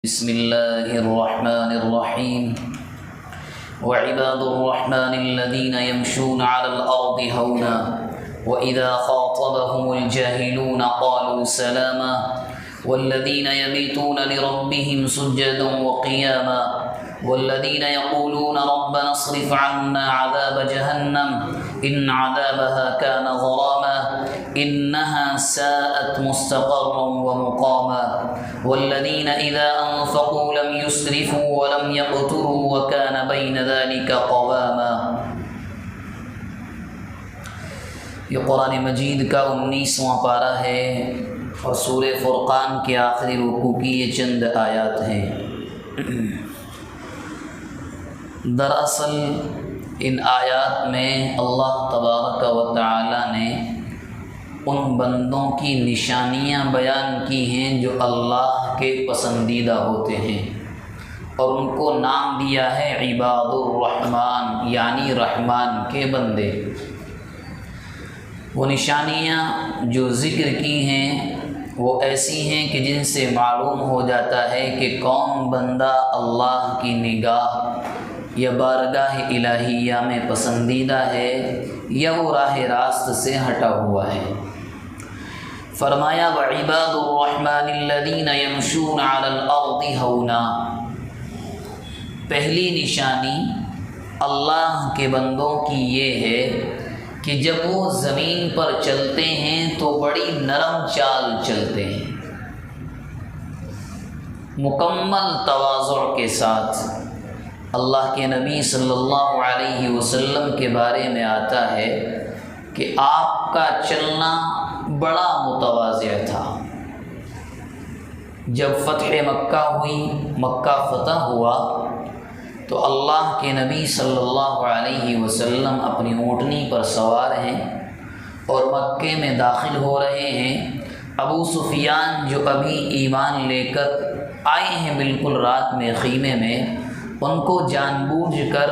بسم الله الرحمن الرحيم وعباد الرحمن الذين يمشون على الأرض هونا وإذا خاطبهم الجاهلون قالوا سلاما والذين يبيتون لربهم سجدا وقياما والذين يقولون ربنا اصرف عنا عذاب جهنم إن عذابها كان غراما إنها ساءت مستقرا ومقاما والذين إذا أنفقوا لم يسرفوا ولم يقتروا وكان بين ذلك قواما۔ یہ قرآن مجید کا 19واں پارہ ہے اور سورہ فرقان کے آخری رکوع کی یہ چند آیات ہیں۔ دراصل ان آیات میں اللہ تبارک و تعالی نے ان بندوں کی نشانیاں بیان کی ہیں جو اللہ کے پسندیدہ ہوتے ہیں، اور ان کو نام دیا ہے عباد الرحمن، یعنی رحمان کے بندے۔ وہ نشانیاں جو ذکر کی ہیں وہ ایسی ہیں کہ جن سے معلوم ہو جاتا ہے کہ کون بندہ اللہ کی نگاہ یا بارگاہ الہیہ میں پسندیدہ ہے یا وہ راہ راست سے ہٹا ہوا ہے۔ فرمایا وعباد الرحمن الذین یمشون علی الارض ہونا، پہلی نشانی اللہ کے بندوں کی یہ ہے کہ جب وہ زمین پر چلتے ہیں تو بڑی نرم چال چلتے ہیں، مکمل تواضع کے ساتھ۔ اللہ کے نبی صلی اللہ علیہ وسلم کے بارے میں آتا ہے کہ آپ کا چلنا بڑا متواضع تھا۔ جب فتح مکہ ہوئی، مکہ فتح ہوا، تو اللہ کے نبی صلی اللہ علیہ وسلم اپنی اونٹنی پر سوار ہیں اور مکے میں داخل ہو رہے ہیں۔ ابو سفیان جو ابھی ایمان لے کر آئے ہیں بالکل رات میں خیمے میں، ان کو جان بوجھ کر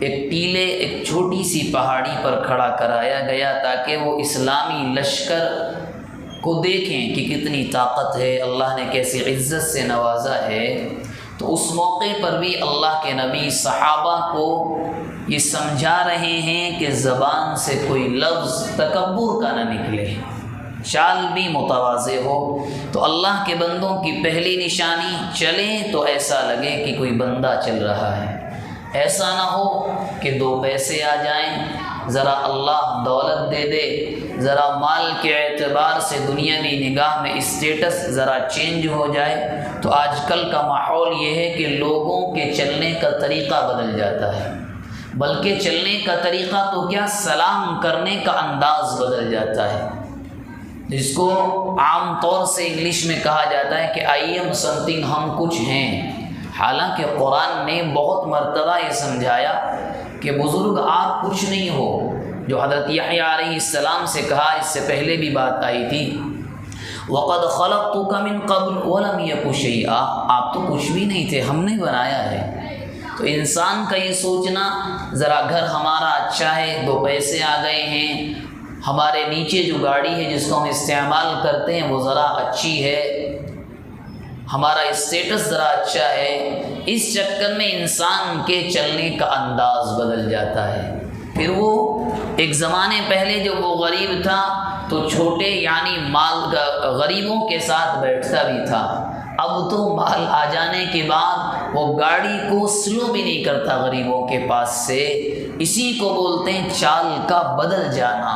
ایک ٹیلے، ایک چھوٹی سی پہاڑی پر کھڑا کرایا گیا تاکہ وہ اسلامی لشکر کو دیکھیں کہ کتنی طاقت ہے، اللہ نے کیسی عزت سے نوازا ہے۔ تو اس موقع پر بھی اللہ کے نبی صحابہ کو یہ سمجھا رہے ہیں کہ زبان سے کوئی لفظ تکبر کا نہ نکلے، چال بھی متواضع ہو۔ تو اللہ کے بندوں کی پہلی نشانی، چلیں تو ایسا لگے کہ کوئی بندہ چل رہا ہے، ایسا نہ ہو کہ دو پیسے آ جائیں، ذرا اللہ دولت دے دے، ذرا مال کے اعتبار سے دنیاوی نگاہ میں اسٹیٹس ذرا چینج ہو جائے۔ تو آج کل کا ماحول یہ ہے کہ لوگوں کے چلنے کا طریقہ بدل جاتا ہے، بلکہ چلنے کا طریقہ تو کیا، سلام کرنے کا انداز بدل جاتا ہے، جس کو عام طور سے انگلش میں کہا جاتا ہے کہ آئی ایم سم تھنگ، ہم کچھ ہیں۔ حالانکہ قرآن نے بہت مرتبہ یہ سمجھایا کہ بزرگ آپ کچھ نہیں ہو، جو حضرت یحییٰ علیہ السلام سے کہا، اس سے پہلے بھی بات آئی تھی، وَقَدْ خَلَقْتُكَ مِن قَبْلُ وَلَمْ يَكُ شَيْئًا، آپ تو کچھ بھی نہیں تھے، ہم نے بنایا ہے۔ تو انسان کا یہ سوچنا، ذرا گھر ہمارا اچھا ہے، دو پیسے آ گئے ہیں، ہمارے نیچے جو گاڑی ہے جس کو ہم استعمال کرتے ہیں وہ ذرا اچھی ہے، ہمارا اسٹیٹس ذرا اچھا ہے، اس چکر میں انسان کے چلنے کا انداز بدل جاتا ہے۔ پھر وہ ایک زمانے پہلے جب وہ غریب تھا تو چھوٹے یعنی مال غریبوں کے ساتھ بیٹھتا بھی تھا، اب تو مال آ جانے کے بعد وہ گاڑی کو سلو بھی نہیں کرتا غریبوں کے پاس سے۔ اسی کو بولتے ہیں چال کا بدل جانا،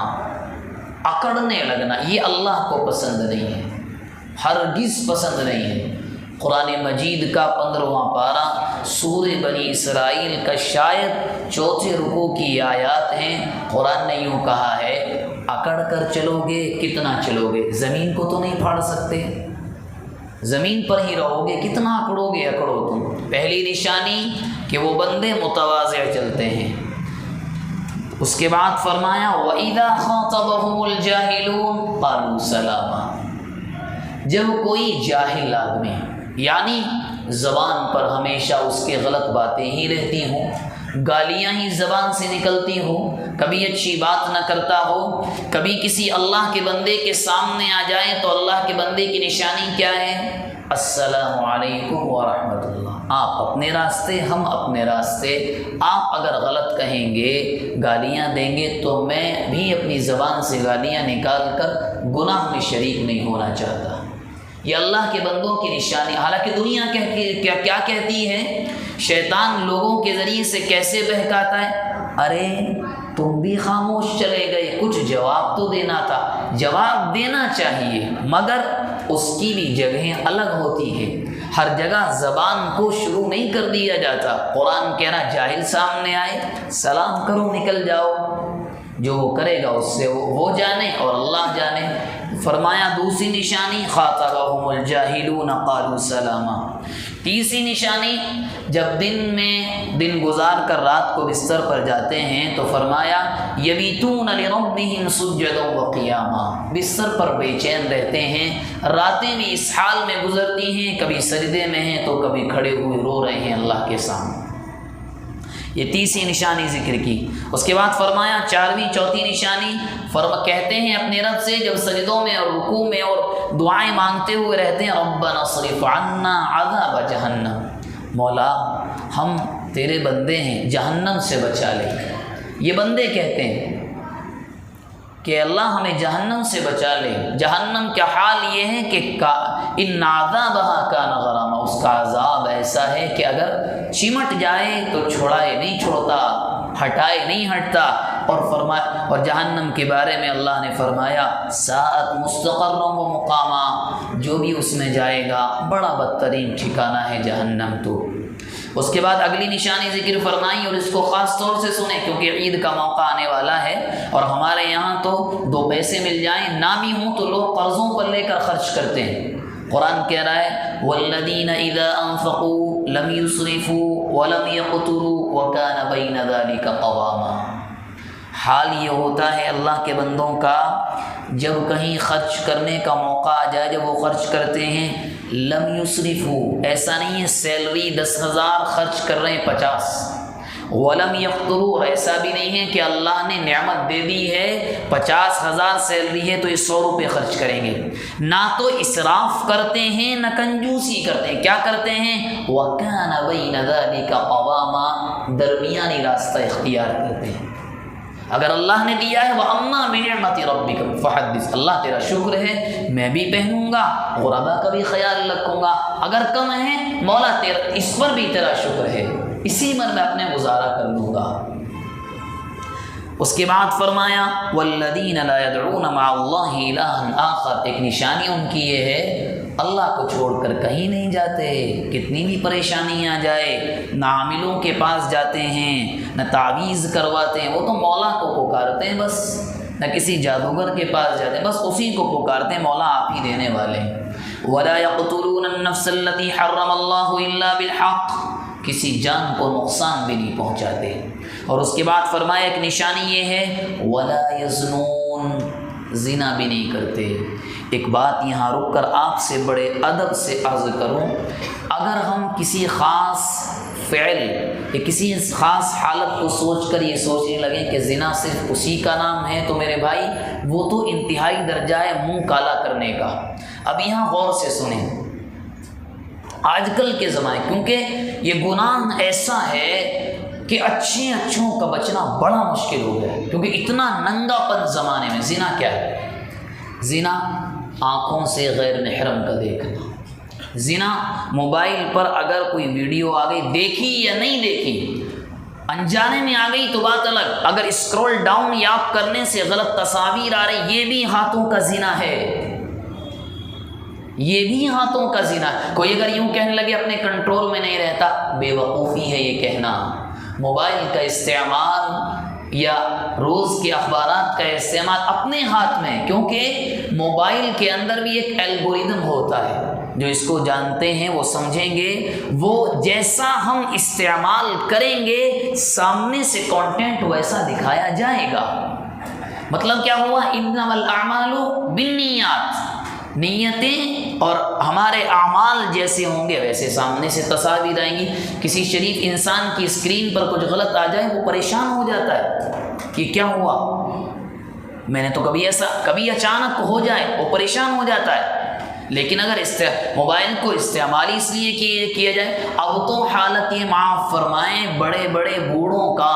اکڑنے لگنا۔ یہ اللہ کو پسند نہیں ہے، ہرگز پسند نہیں ہے۔ قرآن مجید کا 15واں پارہ سورہ بنی اسرائیل کا شاید 4تھے رکوع کی آیات ہیں۔ قرآن نے یوں کہا ہے، اکڑ کر چلو گے، کتنا چلو گے، زمین کو تو نہیں پھاڑ سکتے، زمین پر ہی رہو گے، کتنا اکڑو گے، اکڑو تم۔ پہلی نشانی کہ وہ بندے متواضع چلتے ہیں۔ اس کے بعد فرمایا وَإِذَا خَاطَبَهُمُ الْجَاهِلُونَ قَالُوا سَلَامًا، جب کوئی جاہل آدمی، یعنی زبان پر ہمیشہ اس کے غلط باتیں ہی رہتی ہوں، گالیاں ہی زبان سے نکلتی ہوں، کبھی اچھی بات نہ کرتا ہو، کبھی کسی اللہ کے بندے کے سامنے آ جائے تو اللہ کے بندے کی نشانی کیا ہے، السلام علیکم ورحمۃ اللہ، آپ اپنے راستے ہم اپنے راستے، آپ اگر غلط کہیں گے گالیاں دیں گے تو میں بھی اپنی زبان سے گالیاں نکال کر گناہ میں شریک نہیں ہونا چاہتا۔ یہ اللہ کے بندوں کی نشانی، حالانکہ دنیا کیا کہتی ہے، شیطان لوگوں کے ذریعے سے کیسے بہکاتا ہے، ارے تم بھی خاموش چلے گئے، کچھ جواب تو دینا تھا۔ جواب دینا چاہیے مگر اس کی بھی جگہیں الگ ہوتی ہیں، ہر جگہ زبان کو شروع نہیں کر دیا جاتا۔ قرآن کہہ رہا جاہل سامنے آئے سلام کرو نکل جاؤ، جو وہ کرے گا اس سے وہ جانے اور اللہ جانے۔ فرمایا دوسری نشانی خاطبہم الجاہلون قالوا سلاما۔ تیسری نشانی جب دن گزار کر رات کو بستر پر جاتے ہیں تو فرمایا یبیتون لربہم سجدا وقیاما، بستر پر بے چین رہتے ہیں، راتیں بھی اس حال میں گزرتی ہیں، کبھی سجدے میں ہیں تو کبھی کھڑے ہوئے رو رہے ہیں اللہ کے سامنے۔ یہ تیسری نشانی ذکر کی۔ اس کے بعد فرمایا چوتھی نشانی کہتے ہیں اپنے رب سے جب سجدوں میں اور رکوع میں اور دعائیں مانگتے ہوئے رہتے ہیں ربنا اصرف عنا عذاب جہنم، مولا ہم تیرے بندے ہیں جہنم سے بچا لے۔ یہ بندے کہتے ہیں کہ اللہ ہمیں جہنم سے بچا لے۔ جہنم کا حال یہ ہے کہ ان عذابها کان غراما، اس کا عذاب ایسا ہے کہ اگر چمٹ جائے تو چھوڑائے نہیں چھوڑتا، ہٹائے نہیں ہٹتا۔ اور جہنم کے بارے میں اللہ نے فرمایا ساءت مستقرا و مقاما، جو بھی اس میں جائے گا بڑا بدترین ٹھکانہ ہے جہنم۔ تو اس کے بعد اگلی نشانی ذکر فرمائی اور اس کو خاص طور سے سنیں کیونکہ عید کا موقع آنے والا ہے، اور ہمارے یہاں تو 2 پیسے مل جائیں نہ بھی ہوں تو لوگ قرضوں پر لے کر خرچ کرتے ہیں۔ قرآن کہہ رہا ہے والذین اذا انفقوا لم يسرفوا ولم يقتروا وكان بین ذلک قواما۔ حال یہ ہوتا ہے اللہ کے بندوں کا جب کہیں خرچ کرنے کا موقع آ جائے، جب وہ خرچ کرتے ہیں لم یسرفوا، ایسا نہیں ہے سیلری 10,000 خرچ کر رہے ہیں 50، ولم یقتروا، ایسا بھی نہیں ہے کہ اللہ نے نعمت دے دی ہے 50,000 سیلری ہے تو یہ 100 روپے خرچ کریں گے، نہ تو اسراف کرتے ہیں نہ کنجوسی کرتے ہیں۔ کیا کرتے ہیں وَكَانَ بَيْنَ ذَلِكَ قَوَامًا، درمیانی راستہ اختیار کرتے ہیں۔ اگر اللہ نے دیا ہے وَأَمَّا بِنِعْمَةِ رَبِّكَ فَحَدِّثْ، اللہ تیرا شکر ہے میں بھی پہنوں گا، غربا کا بھی خیال رکھوں گا، اگر کم ہے مولا تیرا اس پر بھی تیرا شکر ہے، اسی میں اپنے گزارا کر لوں گا۔ اس کے بعد فرمایا وَالَّذِينَ لَا يَدْعُونَ مَعَ اللَّهِ إِلَٰهًا آخَرَ، ایک نشانی ان کی یہ ہے اللہ کو چھوڑ کر کہیں نہیں جاتے، کتنی بھی پریشانی آ جائے نہ عاملوں کے پاس جاتے ہیں نہ تعویذ کرواتے ہیں، وہ تو مولا کو پکارتے ہیں بس، نہ کسی جادوگر کے پاس جاتے ہیں، بس اسی کو پکارتے ہیں، مولا آپ ہی دینے والے ہیں۔ وَلَا يَقْتُلُونَ النَّفْسَ الَّتِي حَرَّمَ اللَّهُ إِلَّا بِالْحَقِّ، کسی جان کو نقصان بھی نہیں پہنچاتے۔ اور اس کے بعد فرمایا ایک نشانی یہ ہے وَلَا يَزْنُونَ، زنا بھی نہیں کرتے۔ ایک بات یہاں رک کر آپ سے بڑے ادب سے عرض کروں، اگر ہم کسی خاص فعل یا کسی خاص حالت کو سوچ کر یہ سوچنے لگیں کہ زنا صرف اسی کا نام ہے تو میرے بھائی وہ تو انتہائی درجہ ہے منہ کالا کرنے کا۔ اب یہاں غور سے سنیں، آج کل کے زمانے کیونکہ یہ گناہ ایسا ہے کہ اچھوں کا بچنا بڑا مشکل ہو گیا ہے، کیونکہ اتنا ننگا پن زمانے میں۔ زنا کیا ہے؟ زنا آنکھوں سے غیر محرم کا دیکھنا، زنا موبائل پر اگر کوئی ویڈیو آ گئی، دیکھی یا نہیں دیکھی، انجانے میں آ گئی تو بات الگ، اگر اسکرول ڈاؤن یا آپ کرنے سے غلط تصاویر آ رہی، یہ بھی ہاتھوں کا زنا ہے، یہ بھی ہاتھوں کا زنا ہے۔ کوئی اگر یوں کہنے لگے اپنے کنٹرول میں نہیں رہتا، بے وقوفی ہے یہ کہنا۔ موبائل کا استعمال یا روز کے اخبارات کا استعمال اپنے ہاتھ میں، کیونکہ موبائل کے اندر بھی ایک الگوریدم ہوتا ہے، جو اس کو جانتے ہیں وہ سمجھیں گے، وہ جیسا ہم استعمال کریں گے سامنے سے کنٹینٹ ویسا دکھایا جائے گا۔ مطلب کیا ہوا؟ انما الاعمال بالنیات، نیتیں اور ہمارے اعمال جیسے ہوں گے ویسے سامنے سے تصاویر آئیں گی۔ کسی شریف انسان کی اسکرین پر کچھ غلط آ جائے وہ پریشان ہو جاتا ہے کہ کیا ہوا، میں نے تو کبھی اچانک ہو جائے وہ پریشان ہو جاتا ہے۔ لیکن اگر موبائل کو استعمال اس لیے کیا جائے، اب تو حالت یہ معاف فرمائیں بڑے بڑے بوڑھوں کا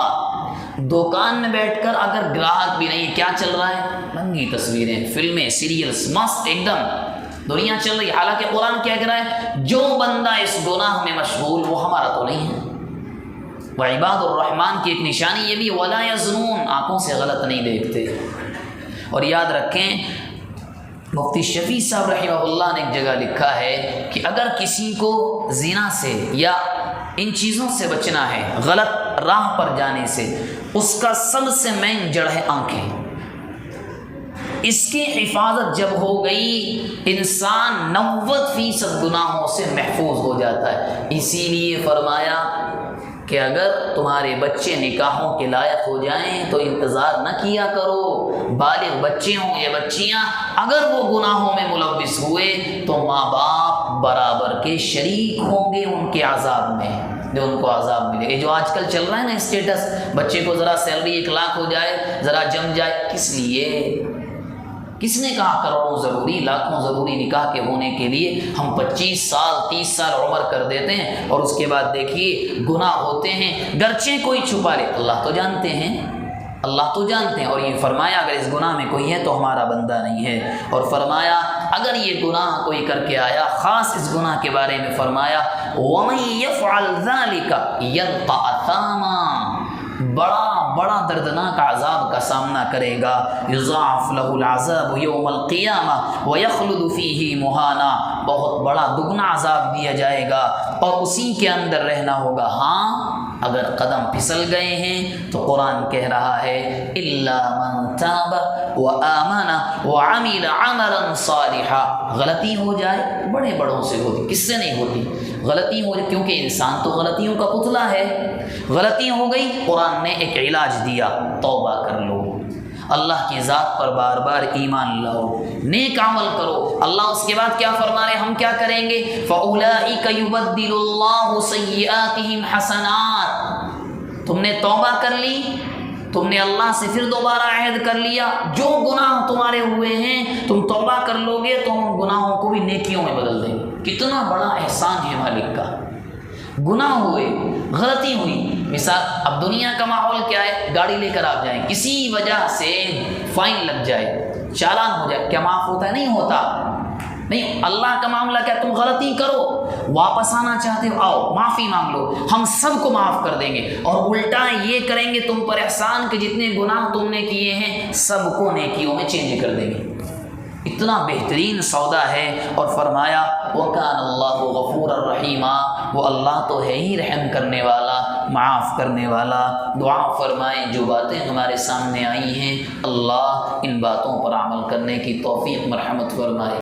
دکان میں بیٹھ کر اگر گراہک بھی نہیں، کیا چل رہا ہے؟ ننگی تصویریں، فلمیں، سیریلز، مست ایک دم دنیا چل رہی ہے۔ حالانکہ قرآن کیا کہہ رہا ہے؟ جو بندہ اس گناہ میں مشغول وہ ہمارا تو نہیں ہے۔ وعباد الرحمن کی ایک نشانی یہ بھی ولا یزنون، آنکھوں سے غلط نہیں دیکھتے۔ اور یاد رکھیں مفتی شفیع صاحب رحمہ اللہ نے ایک جگہ لکھا ہے کہ اگر کسی کو زنا سے یا ان چیزوں سے بچنا ہے، غلط راہ پر جانے سے، اس کا سب سے مین جڑ ہے آنکھیں۔ اس کی حفاظت جب ہو گئی انسان 90% گناہوں سے محفوظ ہو جاتا ہے۔ اسی لیے فرمایا کہ اگر تمہارے بچے نکاحوں کے لائق ہو جائیں تو انتظار نہ کیا کرو، بالغ بچے ہوں یا بچیاں اگر وہ گناہوں میں ملوث ہوئے تو ماں باپ برابر کے شریک ہوں گے ان کے عذاب میں، جو ان کو عذاب ملے۔ یہ جو آج کل چل رہا ہے نا اسٹیٹس، بچے کو ذرا سیلری 1 لاکھ ہو جائے، ذرا جم جائے، کس لیے؟ کس نے کہا کروڑوں ضروری، لاکھوں ضروری نکاح کے ہونے کے لیے؟ ہم 25 سال 30 سال عمر کر دیتے ہیں اور اس کے بعد دیکھیے گناہ ہوتے ہیں، گرچہ کوئی چھپا لے، اللہ تو جانتے ہیں، اللہ تو جانتے ہیں۔ اور یہ فرمایا اگر اس گناہ میں کوئی ہے تو ہمارا بندہ نہیں ہے۔ اور فرمایا اگر یہ گناہ کوئی کر کے آیا، خاص اس گناہ کے بارے میں فرمایا وَمَن يَفْعَلْ ذَلِكَ يَلْقَ أَثَامًا، بڑا دردناک عذاب کا سامنا کرے گا۔ یضاعف له العذاب یوم القیامہ ویخلد فیہ مہانا، بہت بڑا دگنا عذاب دیا جائے گا اور اسی کے اندر رہنا ہوگا۔ ہاں اگر قدم پھسل گئے ہیں تو قرآن کہہ رہا ہے الا من تاب وآمن وعمل عملا صالحا، غلطی ہو جائے بڑے بڑوں سے ہوتی، کس سے نہیں ہوتی؟ غلطی ہو جائے، کیونکہ انسان تو غلطیوں کا پتلا ہے۔ غلطی ہو گئی، قرآن نے ایک علاج دیا، توبہ کر لو، اللہ کی ذات پر بار بار ایمان لاؤ، نیک عمل کرو۔ اللہ اس کے بعد کیا فرما رہے؟ ہم کیا کریں گے؟ فَأُولَٰئِكَ يُبَدِّلُ اللَّهُ سَيِّئَاتِهِمْ حَسَنَاتٍ، تم نے توبہ کر لی، تم نے اللہ سے پھر دوبارہ عہد کر لیا، جو گناہ تمہارے ہوئے ہیں تم توبہ کر لو گے تو ہم گناہوں کو بھی نیکیوں میں بدل دیں گے۔ کتنا بڑا احسان ہے مالک کا۔ گناہ ہوئے، غلطی ہوئی، مثال اب دنیا کا ماحول کیا ہے؟ گاڑی لے کر آپ جائیں، کسی وجہ سے فائن لگ جائے، چالان ہو جائے، کیا معاف ہوتا ہے؟ نہیں ہوتا۔ نہیں، اللہ کا معاملہ کیا؟ تم غلطی کرو، واپس آنا چاہتے ہو، آؤ معافی مانگ لو، ہم سب کو معاف کر دیں گے۔ اور الٹا یہ کریں گے تم پر احسان کہ جتنے گناہ تم نے کیے ہیں سب کو نیکیوں میں چینج کر دیں گے۔ اتنا بہترین سودا ہے۔ اور فرمایا وَكَانَ اللَّهُ غَفُورًا رَحِيمًا، وہ اللہ تو ہے ہی رحم کرنے والا، معاف کرنے والا۔ دعا فرمائیں جو باتیں ہمارے سامنے آئی ہیں اللہ ان باتوں پر عمل کرنے کی توفیق مرحمت فرمائے۔